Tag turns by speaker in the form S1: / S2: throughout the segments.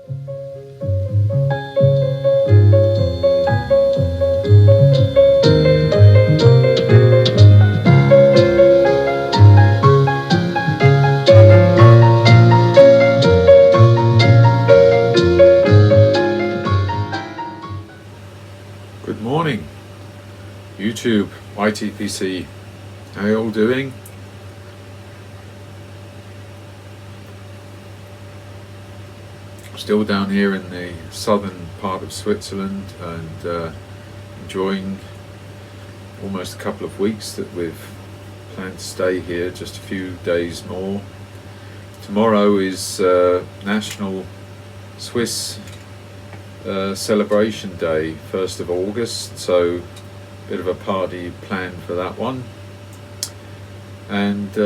S1: Good morning, YouTube, YTPC. How you all doing? Still down here in the southern part of Switzerland and enjoying almost a couple of weeks that we've planned to stay here, just a few days more. Tomorrow is National Swiss Celebration Day, 1st of August, so a bit of a party planned for that one. And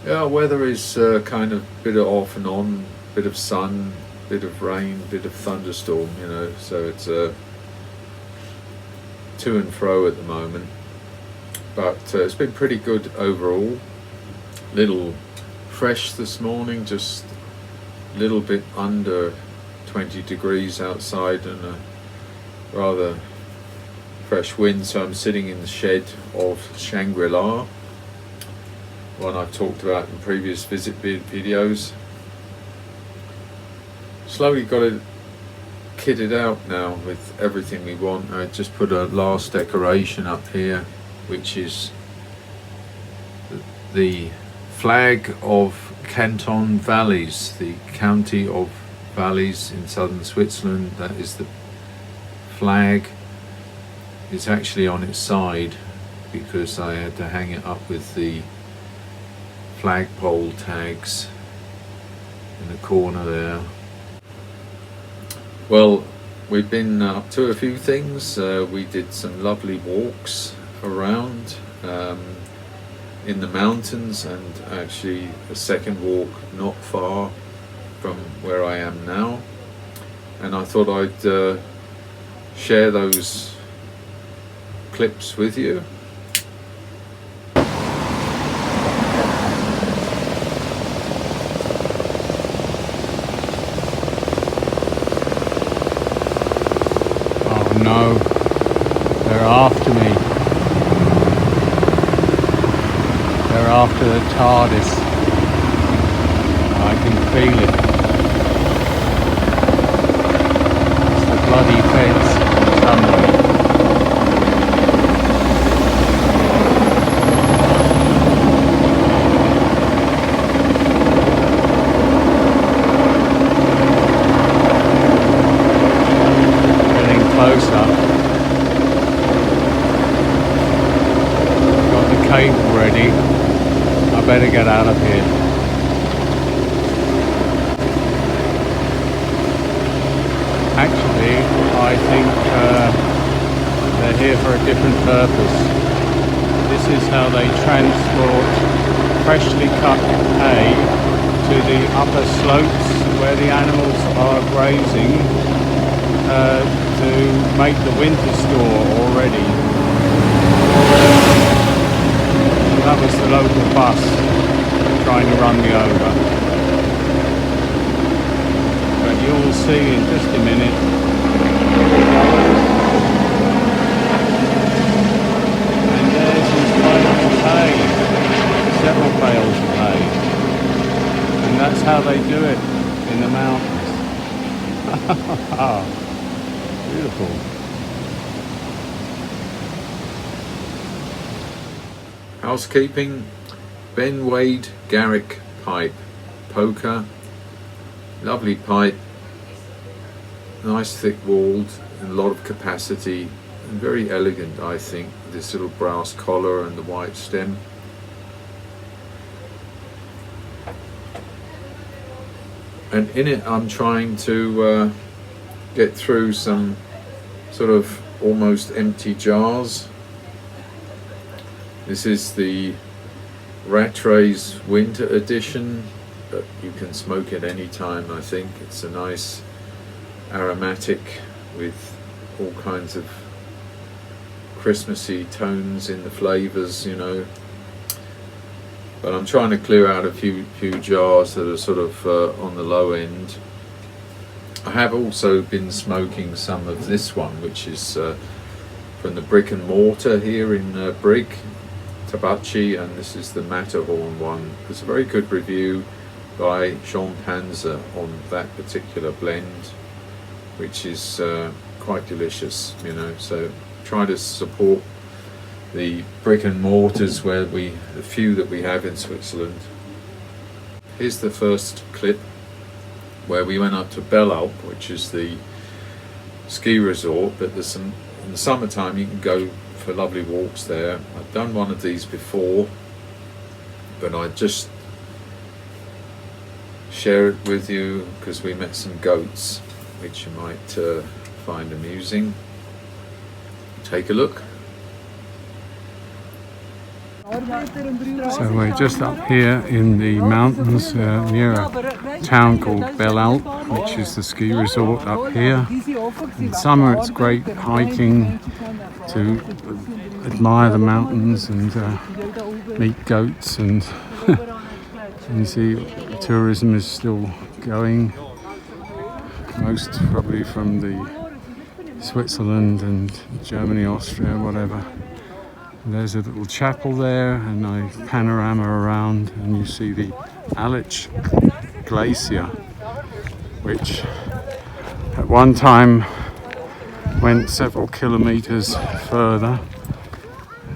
S1: yeah, weather is kind of bit of off and on, bit of sun, bit of rain, bit of thunderstorm, you know, so it's to and fro at the moment, but it's been pretty good overall. Little fresh this morning, just a little bit under 20 degrees outside and a rather fresh wind, so I'm sitting in the shed of Shangri-La, one I've talked about in previous visit videos. Slowly got it kitted out now with everything we want. I just put a last decoration up here, which is the flag of Canton Valleys, the county of Valleys in southern Switzerland. That is the flag. It's actually on its side because I had to hang it up with the flagpole tags in the corner there. Well, we've been up to a few things. We did some lovely walks around in the mountains, and actually a second walk not far from where I am now, and I thought I'd share those clips with you.
S2: Oh no, they're after me. They're after the TARDIS. I can feel it. It's the bloody fence somewhere. Closer. Got the cable ready. I better get out of here. Actually, I think they're here for a different purpose. This is how they transport freshly cut hay to the upper slopes where the animals are grazing, to make the winter store already. That was the local bus trying to run me over. But you'll see in just a minute. And there's his bales of hay, several bales of hay. And that's how they do it in the mountains. Beautiful.
S1: Housekeeping, Ben Wade Garrick pipe, poker, lovely pipe, nice thick walled, and a lot of capacity, and very elegant, I think, this little brass collar and the white stem. And in it I'm trying to get through some sort of almost empty jars. This is the Rattrays winter edition, but you can smoke it any time. I think it's a nice aromatic with all kinds of Christmassy tones in the flavors, you know. but I'm trying to clear out a few jars that are sort of on the low end. I have also been smoking some of this one, which is from the Brick and Mortar here in Brig, Tabachi, and this is the Matterhorn one. It's a very good review by Jean Panzer on that particular blend, which is quite delicious, you know. So try to support the brick and mortars the few that we have in Switzerland. Here's the first clip where we went up to Bellalp, which is the ski resort, but there's some, in the summertime you can go for lovely walks there. I've done one of these before, but I just share it with you because we met some goats, which you might find amusing. Take a look.
S2: So we're just up here in the mountains near a town called Bellalp, which is the ski resort up here. In summer it's great hiking to admire the mountains and meet goats, and you see tourism is still going, most probably from the Switzerland and Germany, Austria, whatever. There's a little chapel there, and I panorama around and you see the Aletsch glacier, which at one time went several kilometers further.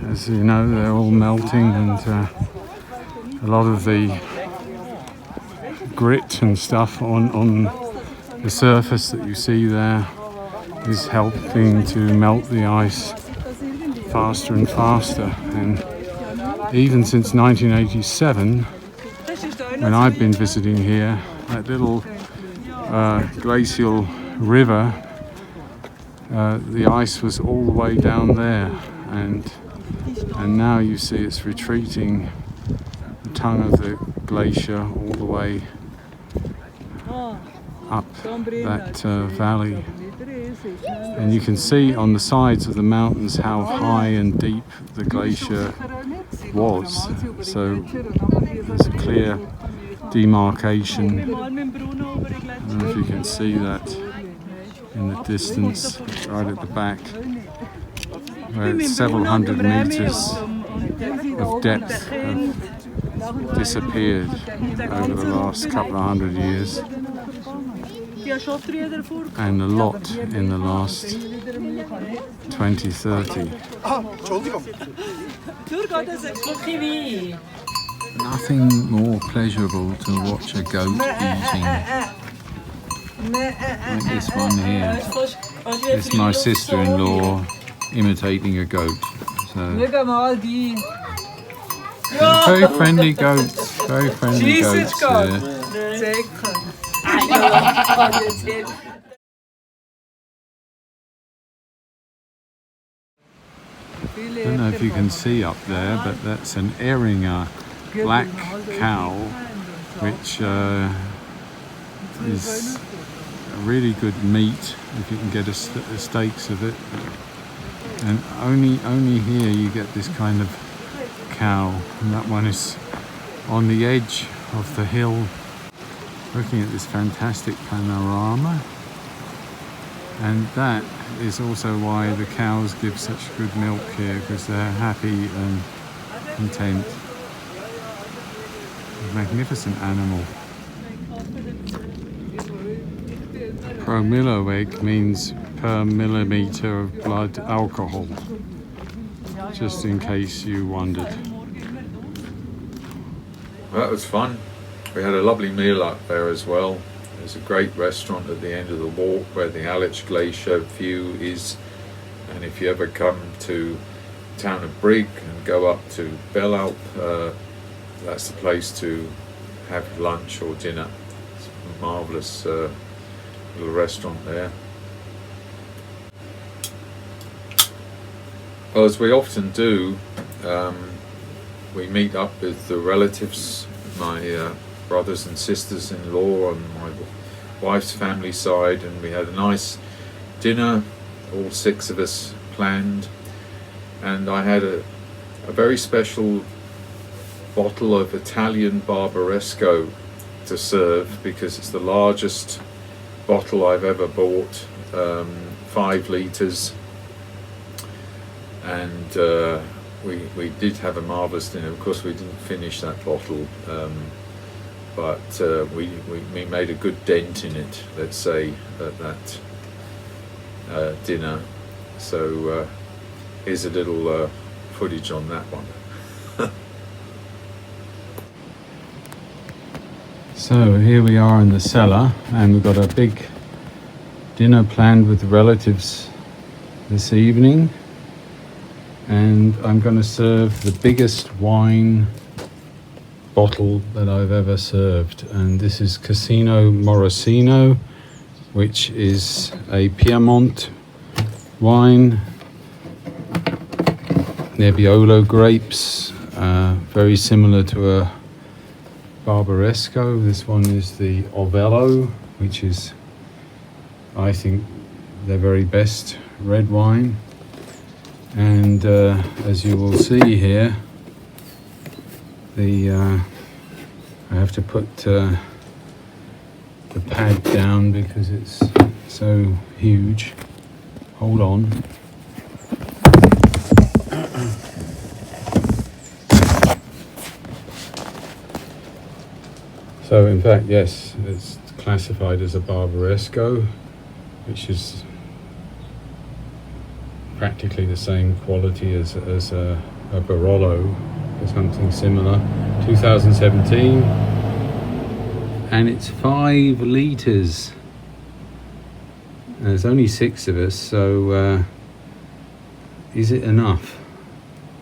S2: As you know, they're all melting, and a lot of the grit and stuff on the surface that you see there is helping to melt the ice faster and faster. And even since 1987, when I've been visiting here, that little glacial river, the ice was all the way down there, and now you see it's retreating the tongue of the glacier all the way up that valley. And you can see on the sides of the mountains how high and deep the glacier was. So there's a clear demarcation. I don't know if you can see that in the distance, right at the back, where it's several hundred meters of depth have disappeared over the last couple of hundred years, and a lot in the last 20-30. Nothing more pleasurable to watch a goat eating. Like this one here. It's my sister-in-law imitating a goat. So very friendly goats. Very friendly goats here. I don't know if you can see up there, but that's an Ehringer black cow, which is a really good meat if you can get a steaks of it. And only here you get this kind of cow, and that one is on the edge of the hill, looking at this fantastic panorama. And that is also why the cows give such good milk here, because they're happy and content. A magnificent animal. Promilleweg means per millimeter of blood alcohol, just in case you wondered.
S1: Well, that was fun. We had a lovely meal up there as well. There's a great restaurant at the end of the walk where the Aletsch Glacier view is, and if you ever come to the town of Brig and go up to Bellalp, that's the place to have lunch or dinner. It's a marvellous little restaurant there. Well, as we often do, we meet up with the relatives, my brothers and sisters-in-law on my wife's family side, and we had a nice dinner, all 6 of us planned, and I had a very special bottle of Italian Barbaresco to serve, because it's the largest bottle I've ever bought, 5 litres, and we did have a marvellous dinner. Of course we didn't finish that bottle, but we made a good dent in it, let's say, at that dinner. So here's a little footage on that one.
S2: So here we are in the cellar, and we've got a big dinner planned with relatives this evening, and I'm going to serve the biggest wine bottle that I've ever served, and this is Casino Morosino, which is a Piedmont wine, Nebbiolo grapes, very similar to a Barbaresco. This one is the Ovello, which is, I think, their very best red wine. And as you will see here, I have to put the pad down because it's so huge. Hold on. So in fact, yes, it's classified as a Barbaresco, which is practically the same quality as a Barolo or something similar. 2017, and it's 5 litres. There's only 6 of us, so is it enough?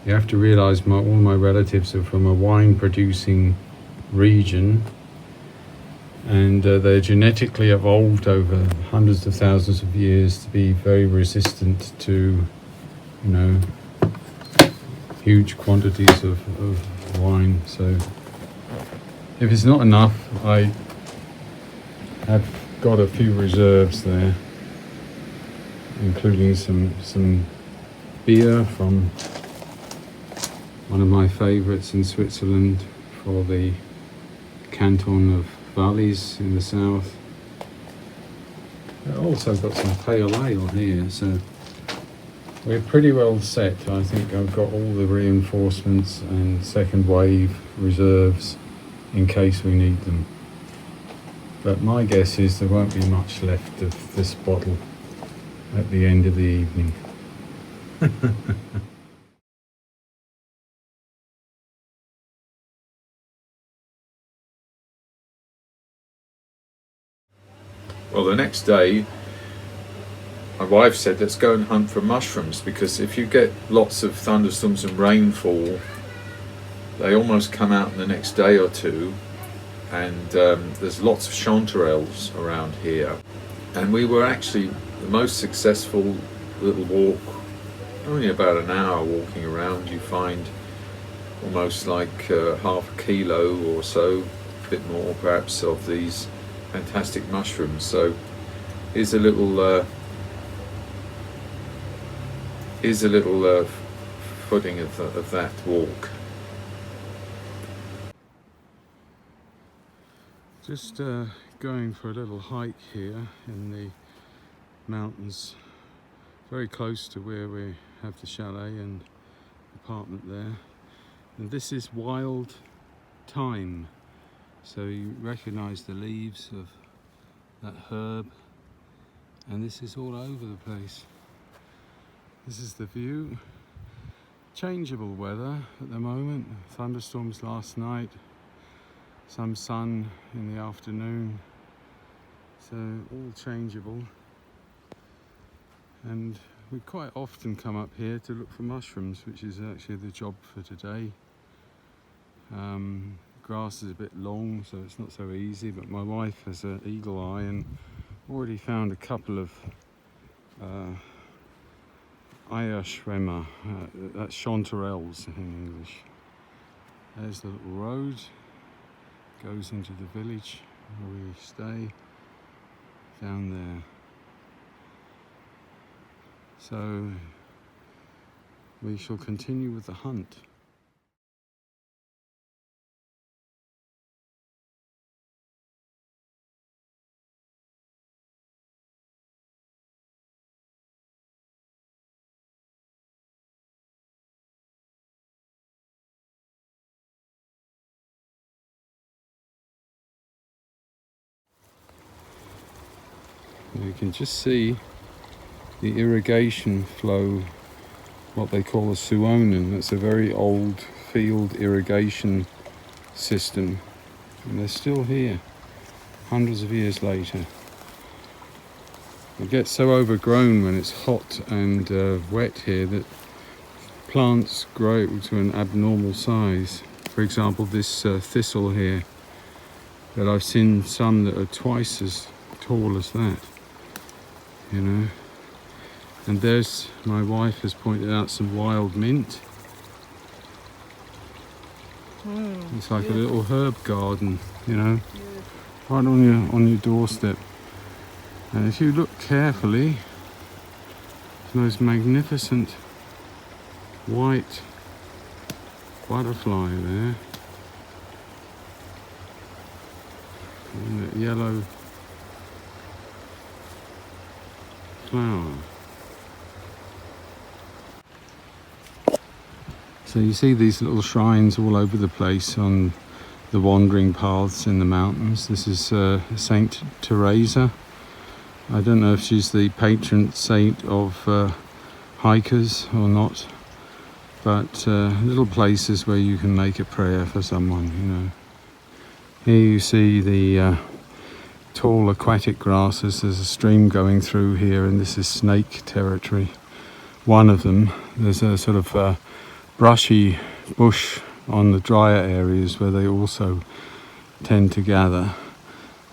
S2: You have to realise all my relatives are from a wine producing region, and they're genetically evolved over hundreds of thousands of years to be very resistant to, huge quantities of wine. So if it's not enough, I have got a few reserves there, including some beer from one of my favourites in Switzerland for the canton of Valleys in the south. I've also got some pale ale here, so we're pretty well set. I think I've got all the reinforcements and second wave reserves in case we need them. But my guess is there won't be much left of this bottle at the end of the evening.
S1: Well, the next day, my wife said, let's go and hunt for mushrooms, because if you get lots of thunderstorms and rainfall, they almost come out in the next day or two, and there's lots of chanterelles around here. And we were actually the most successful little walk, only about an hour walking around. You find almost like half a kilo or so, a bit more perhaps, of these fantastic mushrooms. So here's a little footing of that walk.
S2: Just going for a little hike here in the mountains, very close to where we have the chalet and apartment there. And this is wild thyme. So you recognise the leaves of that herb, and this is all over the place. This is the view. Changeable weather at the moment. Thunderstorms last night, some sun in the afternoon, so all changeable. And we quite often come up here to look for mushrooms, which is actually the job for today. Grass is a bit long, so it's not so easy, but my wife has an eagle eye and already found a couple of Eierschwemmer, that's chanterelles in English. There's the little road, goes into the village where we stay, down there. So we shall continue with the hunt. You can just see the irrigation flow, what they call a suonen. That's a very old field irrigation system, and they're still here hundreds of years later. It gets so overgrown when it's hot and wet here that plants grow to an abnormal size. For example, this thistle here, that I've seen some that are twice as tall as that, you know. And there's, my wife has pointed out, some wild mint. It's like a little herb garden, you know, right on your doorstep. And if you look carefully, there's those magnificent white butterfly there, and that yellow flower. So you see these little shrines all over the place on the wandering paths in the mountains. This is Saint Teresa. I don't know if she's the patron saint of hikers or not, but little places where you can make a prayer for someone, you know. Here you see the tall aquatic grasses. There's a stream going through here, and this is snake territory. One of them, there's a sort of brushy bush on the drier areas where they also tend to gather.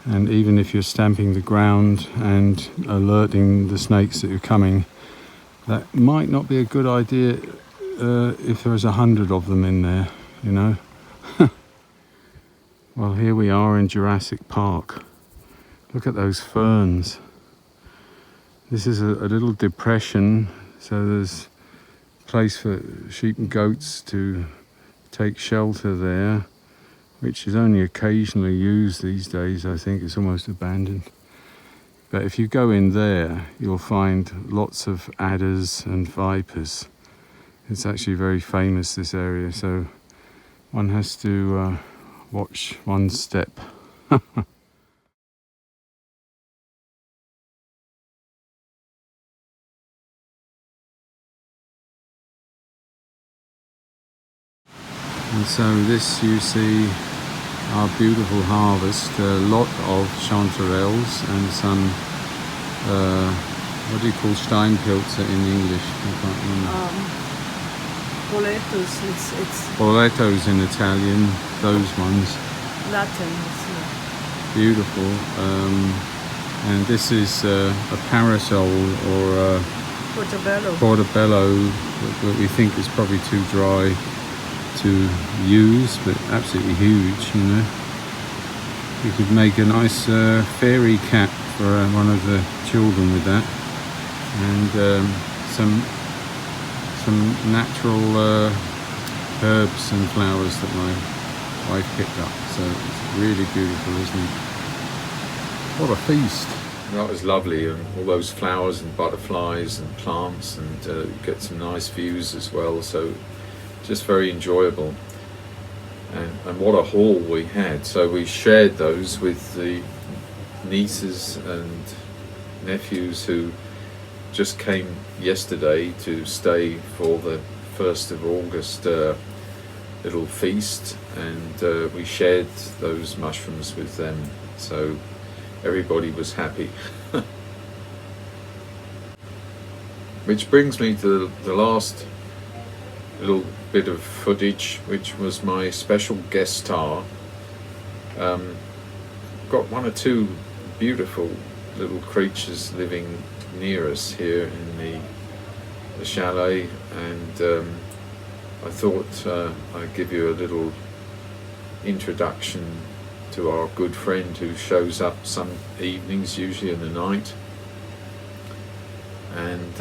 S2: And even if you're stamping the ground and alerting the snakes that you're coming, that might not be a good idea if there's 100 of them in there, you know. Well, here we are in Jurassic Park. Look at those ferns. This is a little depression, so there's a place for sheep and goats to take shelter there, which is only occasionally used these days. I think it's almost abandoned. But if you go in there, you'll find lots of adders and vipers. It's actually very famous, this area, so one has to watch one step. And so this, you see, our beautiful harvest, a lot of chanterelles and some, what do you call Steinpilze in English? I can't remember.
S3: Boletos, it's
S2: Boletos in Italian, those ones.
S3: Latin.
S2: Beautiful. And this is a parasol or a portobello, that we think is probably too dry to use, but absolutely huge, you know. You could make a nice fairy cap for one of the children with that, and some natural herbs and flowers that my wife picked up. So it's really beautiful, isn't it? What a feast!
S1: That was lovely, and all those flowers and butterflies and plants, and get some nice views as well. So just very enjoyable. And what a haul we had. So we shared those with the nieces and nephews who just came yesterday to stay for the 1st of August little feast, and we shared those mushrooms with them, so everybody was happy. Which brings me to the last little bit of footage, which was my special guest star. Got one or two beautiful little creatures living near us here in the chalet, and I thought I'd give you a little introduction to our good friend who shows up some evenings, usually in the night, and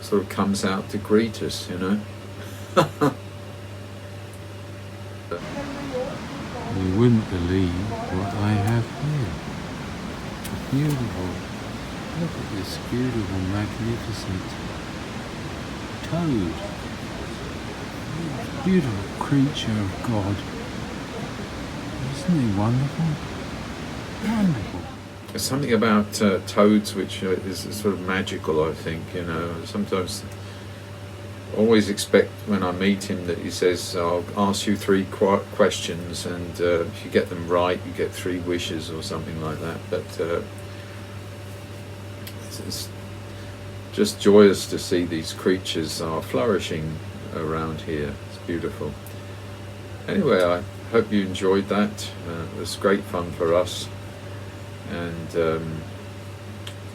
S1: sort of comes out to greet us, you know.
S2: You wouldn't believe what I have here. Beautiful. Look at this beautiful, magnificent toad. Beautiful creature of God. Isn't he wonderful? Wonderful.
S1: There's something about toads which is sort of magical, I think. Sometimes always expect when I meet him that he says, I'll ask you 3 questions, and if you get them right you get 3 wishes or something like that. But it's just joyous to see these creatures are flourishing around here. It's beautiful. Anyway, I hope you enjoyed that. It was great fun for us, and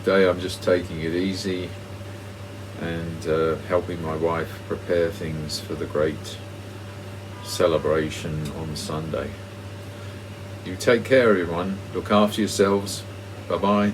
S1: today I'm just taking it easy and helping my wife prepare things for the great celebration on Sunday. You take care, everyone. Look after yourselves. Bye bye.